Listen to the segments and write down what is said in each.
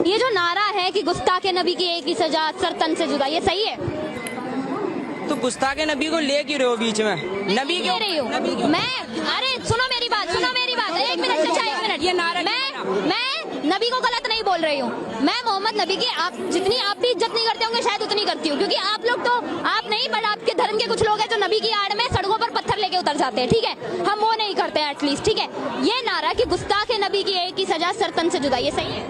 ये जो नारा है कि गुस्ताखे नबी की एक ही सजा सर तन से जुदा, ये सही है? तो गुस्ताखे नबी को ले क्यों रहे हो बीच में? नबी ले रही हूँ मैं। अरे सुनो मेरी बात, सुनो मेरी बात, एक मिनट चाचा, एक मिनट। ये नारा मैं नबी को गलत नहीं बोल रही हूँ। मैं मोहम्मद नबी की आप जितनी आप भी इज्जत नहीं करते होंगे शायद उतनी करती हूँ, क्योंकि आप लोग तो आप नहीं, बट आपके धर्म के कुछ लोग हैं जो नबी की आड़ में सड़कों पर पत्थर लेके उतर जाते हैं, ठीक है? हम वो नहीं करते हैं एटलीस्ट, ठीक है? ये नारा कि गुस्ताखे नबी की एक ही सजा सर तन से जुदा, ये सही है?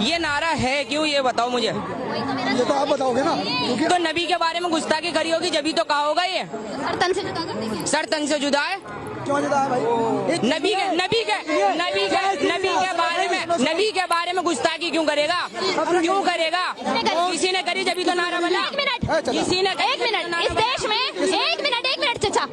ये नारा है क्यों, ये बताओ मुझे। ये तो आप बताओगे ना, क्योंकि तो नबी के बारे में गुस्ताखी करी होगी जब ही तो कहा होगा ये सर तन से जुदा कर देंगे। सर तन से जुदा है। क्यों जुदा है भाई? नबी के बारे में गुस्ताखी क्यों करेगा? क्यों करेगा? किसी ने करी जब ही तो नारा बना। एक मिनट, किसी ने एक मिनट, इस देश में एक मिनट चाचा,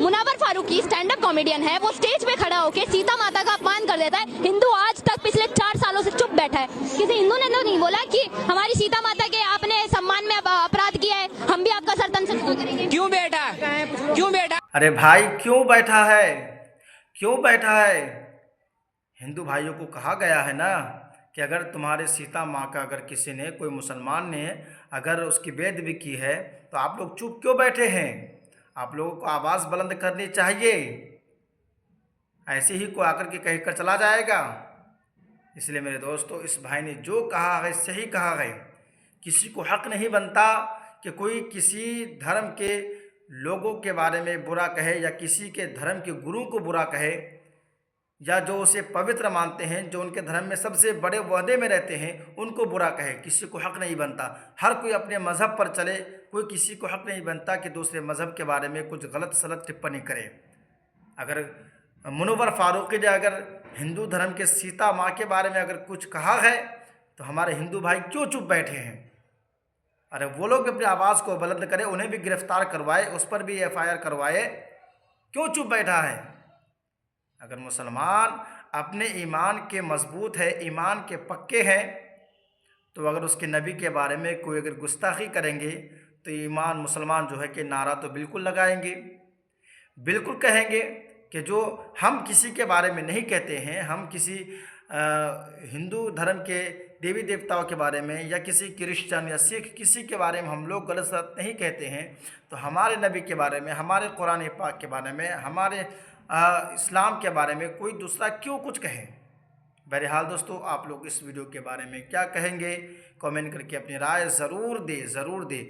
Munawar Faruqui stand up comedian है, वो स्टेज पे खड़ा होके सीता माता का अपमान कर देता है। हिंदू आज तक पिछले 4 सालों से चुप बैठा है। किसी हिंदू ने तो नहीं बोला कि हमारी सीता माता के आपने सम्मान में अपराध किया है, हम भी आपका सर तन से जुदा करेंगे। क्यों बेटा, क्यों बेटा? अरे भाई क्यों बैठा है, क्यों बैठा है? हिंदू भाइयों को कहा गया है ना कि अगर तुम्हारे सीता माँ का अगर किसी ने, कोई मुसलमान ने अगर उसकी बेअदबी की है तो आप लोग चुप क्यों बैठे हैं? आप लोगों को आवाज़ बुलंद करनी चाहिए। ऐसे ही कोई आकर के कह कर चला जाएगा? इसलिए मेरे दोस्तों, इस भाई ने जो कहा है सही कहा है। किसी को हक नहीं बनता कि कोई किसी धर्म के लोगों के बारे में बुरा कहे, या किसी के धर्म के गुरु को बुरा कहे, या जो उसे पवित्र मानते हैं, जो उनके धर्म में सबसे बड़े वहदे में रहते हैं, उनको बुरा कहे। किसी को हक नहीं बनता। हर कोई अपने मज़हब पर चले, कोई किसी को हक नहीं बनता कि दूसरे मज़हब के बारे में कुछ गलत सलत टिप्पणी करे। अगर मुनव्वर फारूकी ने अगर हिंदू धर्म के सीता माँ के बारे में अगर कुछ कहा है तो हमारे हिंदू भाई क्यों चुप बैठे हैं? अरे वो लोग अपनी आवाज़ को बुलंद करें, उन्हें भी गिरफ्तार करवाए, उस पर भी FIR करवाए। क्यों चुप बैठा है? अगर मुसलमान अपने ईमान के मजबूत है, ईमान के पक्के हैं, तो अगर उसके नबी के बारे में कोई अगर गुस्ताखी करेंगे तो ईमान मुसलमान जो है कि नारा तो बिल्कुल लगाएंगे, बिल्कुल कहेंगे कि जो हम किसी के बारे में नहीं कहते हैं, हम किसी हिंदू धर्म के देवी देवताओं के बारे में या किसी क्रिश्चियन या सिख किसी के बारे में हम लोग गलत सलत नहीं कहते हैं, तो हमारे नबी के बारे में, हमारे कुरान पाक के बारे में, हमारे इस्लाम के बारे में कोई दूसरा क्यों कुछ कहे? बहरहाल दोस्तों, आप लोग इस वीडियो के बारे में क्या कहेंगे? कमेंट करके अपनी राय ज़रूर दें।